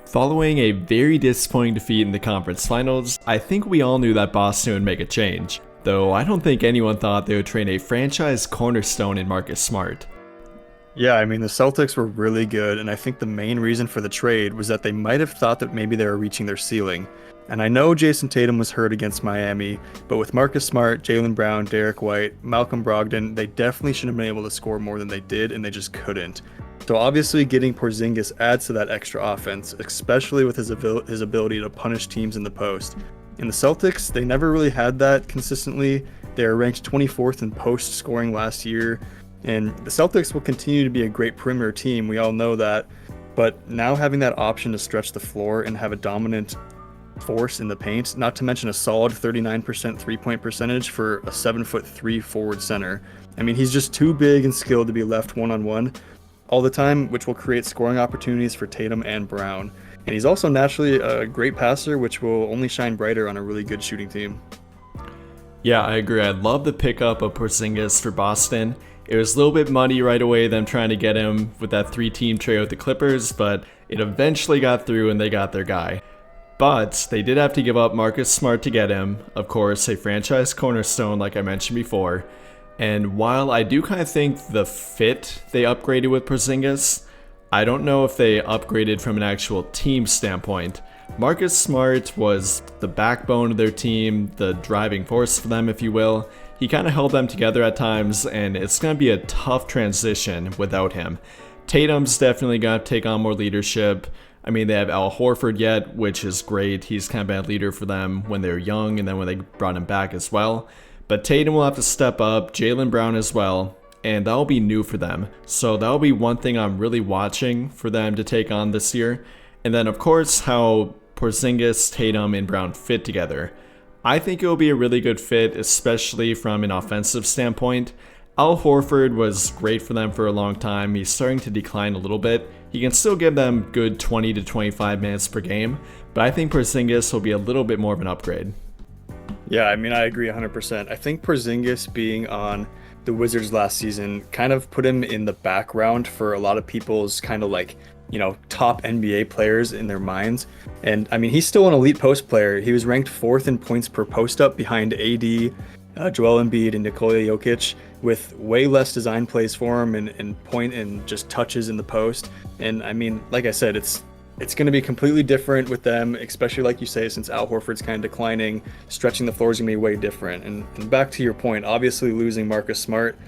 Following a very disappointing defeat in the conference finals, I think we all knew that Boston would make a change, though I don't think anyone thought they would trade a franchise cornerstone in Marcus Smart. Yeah, I mean, the Celtics were really good, and I think the main reason for the trade was that they might have thought that maybe they were reaching their ceiling. And I know Jason Tatum was hurt against Miami, but with Marcus Smart, Jaylen Brown, Derek White, Malcolm Brogdon, they definitely should have been able to score more than they did, and they just couldn't. So obviously getting Porzingis adds to that extra offense, especially with his ability to punish teams in the post. In the Celtics, they never really had that consistently. They were ranked 24th in post scoring last year, and the Celtics will continue to be a great perimeter team, we all know that, but now having that option to stretch the floor and have a dominant force in the paint, not to mention a solid 39% three-point percentage for a 7'3" forward center. I mean, he's just too big and skilled to be left one-on-one all the time, which will create scoring opportunities for Tatum and Brown. And he's also naturally a great passer, which will only shine brighter on a really good shooting team. Yeah, I agree. I love the pickup of Porzingis for Boston. It was a little bit muddy right away, them trying to get him with that 3-team trade with the Clippers, but it eventually got through and they got their guy. But they did have to give up Marcus Smart to get him, of course, a franchise cornerstone like I mentioned before. And while I do kind of think the fit they upgraded with Porzingis, I don't know if they upgraded from an actual team standpoint. Marcus Smart was the backbone of their team, the driving force for them, if you will. He kind of held them together at times, and it's going to be a tough transition without him. Tatum's definitely going to take on more leadership. I mean, they have Al Horford yet, which is great. He's kind of been a leader for them when they were young and then when they brought him back as well. But Tatum will have to step up, Jaylen Brown as well, and that'll be new for them. So that'll be one thing I'm really watching for them to take on this year. And then, of course, how Porzingis, Tatum, and Brown fit together. I think it will be a really good fit, especially from an offensive standpoint. Al Horford was great for them for a long time. He's starting to decline a little bit. He can still give them good 20 to 25 minutes per game, but I think Porzingis will be a little bit more of an upgrade. Yeah, I mean, I agree 100%. I think Porzingis being on the Wizards last season kind of put him in the background for a lot of people's kind of like, top NBA players in their minds. And I mean, he's still an elite post player. He was ranked 4th in points per post up behind AD, Joel Embiid, and Nikola Jokic, with way less design plays for him and point and just touches in the post. And I mean, like I said, it's going to be completely different with them, especially like you say, since Al Horford's kind of declining, stretching the floor is going to be way different. And back to your point, obviously losing Marcus Smart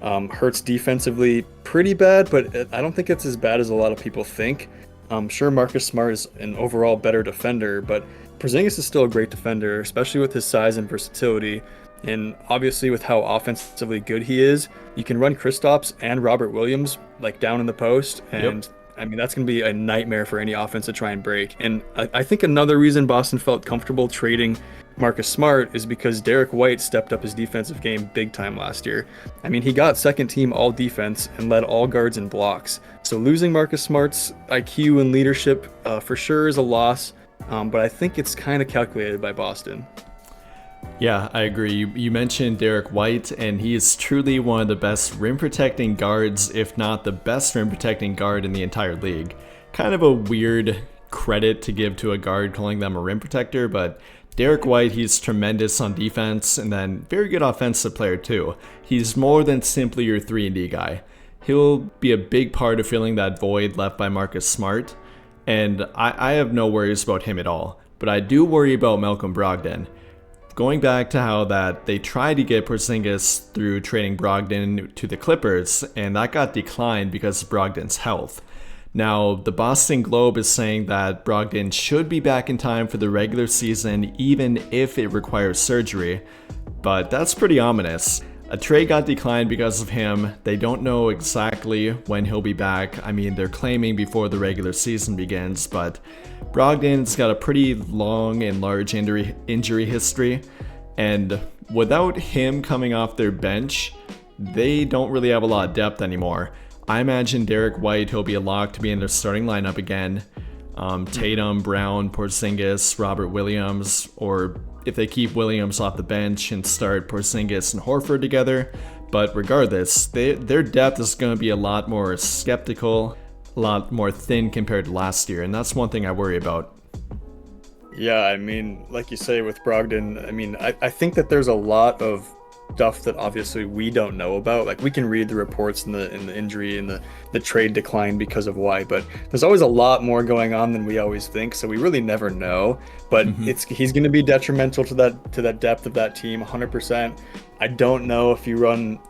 hurts defensively pretty bad, but I don't think it's as bad as a lot of people think. I'm sure Marcus Smart is an overall better defender, but Porzingis is still a great defender, especially with his size and versatility. And obviously with how offensively good he is, you can run Kristaps and Robert Williams like down in the post, and yep. I mean, that's going to be a nightmare for any offense to try and break. And I think another reason Boston felt comfortable trading Marcus Smart is because Derek White stepped up his defensive game big time last year. I mean, he got second team all defense and led all guards in blocks. So losing Marcus Smart's IQ and leadership for sure is a loss, but I think it's kind of calculated by Boston. Yeah, I agree. You mentioned Derek White, and he is truly one of the best rim protecting guards, if not the best rim protecting guard in the entire league. Kind of a weird credit to give to a guard calling them a rim protector, but Derek White, he's tremendous on defense, and then very good offensive player too. He's more than simply your 3-and-D guy. He'll be a big part of filling that void left by Marcus Smart, and I have no worries about him at all. But I do worry about Malcolm Brogdon. Going back to how that they tried to get Porzingis through trading Brogdon to the Clippers, and that got declined because of Brogdon's health. Now, the Boston Globe is saying that Brogdon should be back in time for the regular season, even if it requires surgery, but that's pretty ominous. A trade got declined because of him. They don't know exactly when he'll be back. I mean, they're claiming before the regular season begins, but Brogdon's got a pretty long and large injury history, and without him coming off their bench, they don't really have a lot of depth anymore. I imagine Derek White, he'll be a lock to be in their starting lineup again. Tatum, Brown, Porzingis, Robert Williams, or if they keep Williams off the bench and start Porzingis and Horford together. But regardless, their depth is going to be a lot more skeptical. a lot more thin compared to last year, and that's one thing I worry about. Yeah, I mean, like you say with Brogdon, I mean, I think that there's a lot of stuff that obviously we don't know about. Like we can read the reports and the injury and the trade decline because of why, but there's always a lot more going on than we always think. So we really never know. But he's going to be detrimental to that depth of that team, 100%. I don't know if you run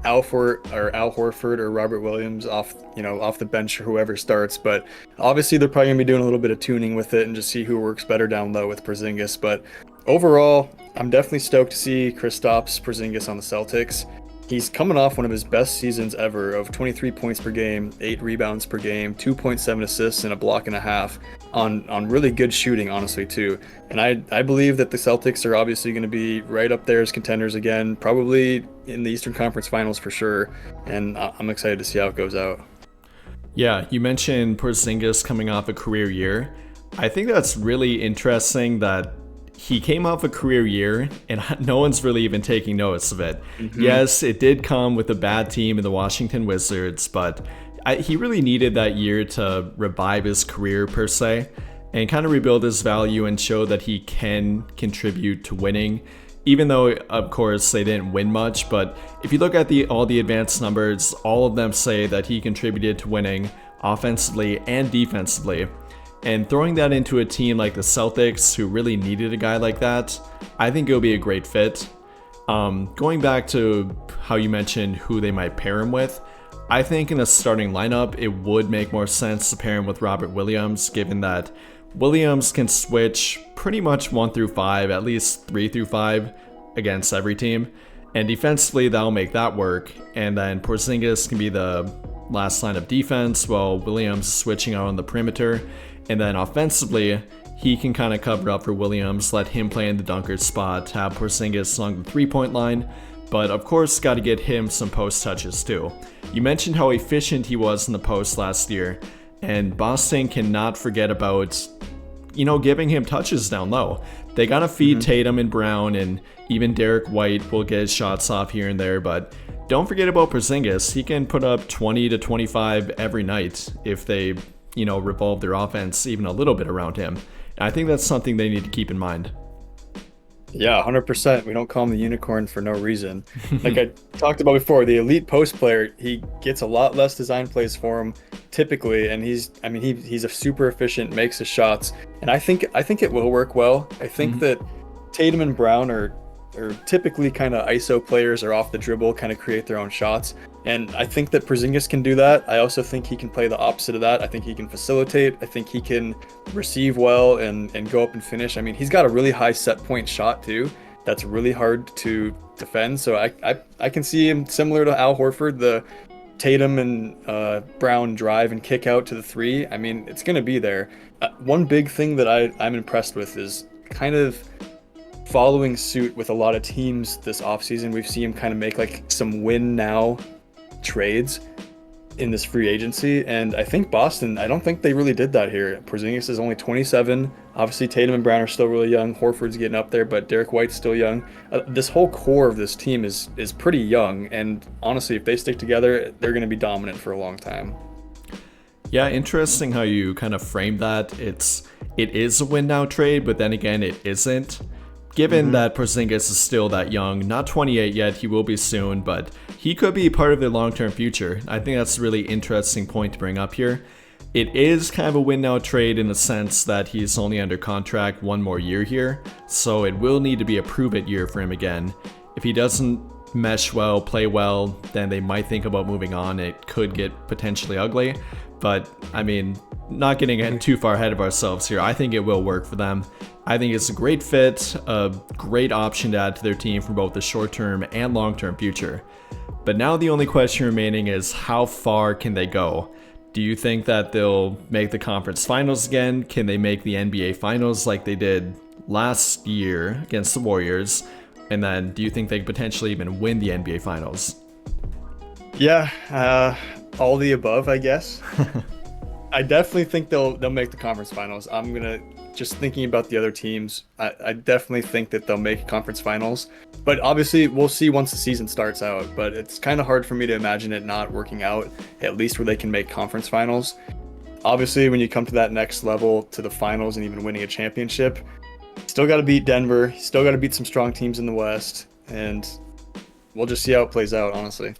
Al Horford or Robert Williams off the bench or whoever starts, but obviously they're probably gonna be doing a little bit of tuning with it and just see who works better down low with Porzingis. But overall, I'm definitely stoked to see Kristaps Porzingis on the Celtics. He's coming off one of his best seasons ever of 23 points per game, 8 rebounds per game, 2.7 assists, and a block and a half on really good shooting, honestly, too. And I believe that the Celtics are obviously going to be right up there as contenders again, probably in the Eastern Conference Finals for sure. And I'm excited to see how it goes out. Yeah, you mentioned Porzingis coming off a career year. I think that's really interesting that he came off a career year and no one's really even taking notice of it. Yes, it did come with a bad team in the Washington Wizards, but he really needed that year to revive his career per se and kind of rebuild his value and show that he can contribute to winning. Even though, of course, they didn't win much, but if you look at all the advanced numbers, all of them say that he contributed to winning offensively and defensively. And throwing that into a team like the Celtics, who really needed a guy like that, I think it'll be a great fit. Going back to how you mentioned who they might pair him with, I think in a starting lineup, it would make more sense to pair him with Robert Williams, given that Williams can switch pretty much 1 through 5, at least 3 through 5 against every team. And defensively, that'll make that work. And then Porzingis can be the last line of defense while Williams is switching out on the perimeter. And then offensively, he can kind of cover up for Williams, let him play in the dunker spot, have Porzingis along the three-point line, but of course, got to get him some post touches too. You mentioned how efficient he was in the post last year, and Boston cannot forget about, giving him touches down low. They got to feed Tatum and Brown, and even Derek White will get his shots off here and there, but don't forget about Porzingis. He can put up 20 to 25 every night if they revolve their offense even a little bit around him. And I think that's something they need to keep in mind. Yeah, 100%. We don't call him the unicorn for no reason. Like I talked about before, the elite post player, he gets a lot less design plays for him typically, and he's a super efficient, makes his shots, and I think it will work well. I think that Tatum and Brown are typically kind of ISO players or off the dribble, kind of create their own shots. And I think that Porzingis can do that. I also think he can play the opposite of that. I think he can facilitate. I think he can receive well and go up and finish. I mean, he's got a really high set point shot too. That's really hard to defend. So I can see him similar to Al Horford, the Tatum and Brown drive and kick out to the three. I mean, it's going to be there. One big thing that I'm impressed with is kind of following suit with a lot of teams this offseason. We've seen him kind of make like some win now trades in this free agency, and I think Boston, I don't think they really did that here. Porzingis is only 27. Obviously Tatum and Brown are still really young. Horford's getting up there, but Derek White's still young. This whole core of this team is pretty young, and honestly, if they stick together, they're going to be dominant for a long time. Yeah, interesting how you kind of framed that. It is a win now trade, but then again, it isn't. Given that Porzingis is still that young, not 28 yet, he will be soon, but he could be part of their long-term future. I think that's a really interesting point to bring up here. It is kind of a win-now trade in the sense that he's only under contract 1 more year here, so it will need to be a prove-it year for him again. If he doesn't mesh well, play well, then they might think about moving on. It could get potentially ugly, but I mean, not getting too far ahead of ourselves here, I think it will work for them. I think it's a great fit, a great option to add to their team for both the short-term and long-term future. But now the only question remaining is how far can they go? Do you think that they'll make the conference finals again? Can they make the NBA finals like they did last year against the Warriors? And then do you think they could potentially even win the NBA finals? Yeah, all the above, I guess. I definitely think they'll make the conference finals. I'm gonna just thinking about the other teams, I definitely think that they'll make conference finals. But obviously, we'll see once the season starts out. But it's kind of hard for me to imagine it not working out, at least where they can make conference finals. Obviously, when you come to that next level, to the finals and even winning a championship, still got to beat Denver. Still got to beat some strong teams in the West. And we'll just see how it plays out, honestly.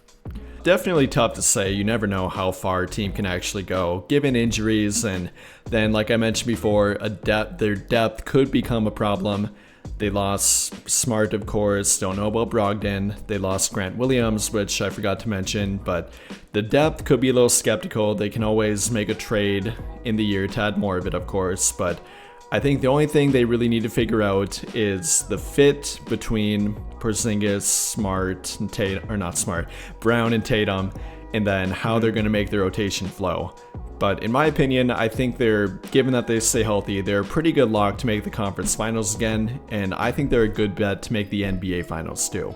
Definitely tough to say. You never know how far a team can actually go, given injuries, and then, like I mentioned before, their depth could become a problem. They lost Smart, of course. Don't know about Brogdon. They lost Grant Williams, which I forgot to mention, but the depth could be a little skeptical. They can always make a trade in the year to add more of it, of course, but I think the only thing they really need to figure out is the fit between Porzingis, Smart, and Brown and Tatum, and then how they're going to make their rotation flow. But in my opinion, I think given that they stay healthy, they're a pretty good lock to make the conference finals again, and I think they're a good bet to make the NBA finals too.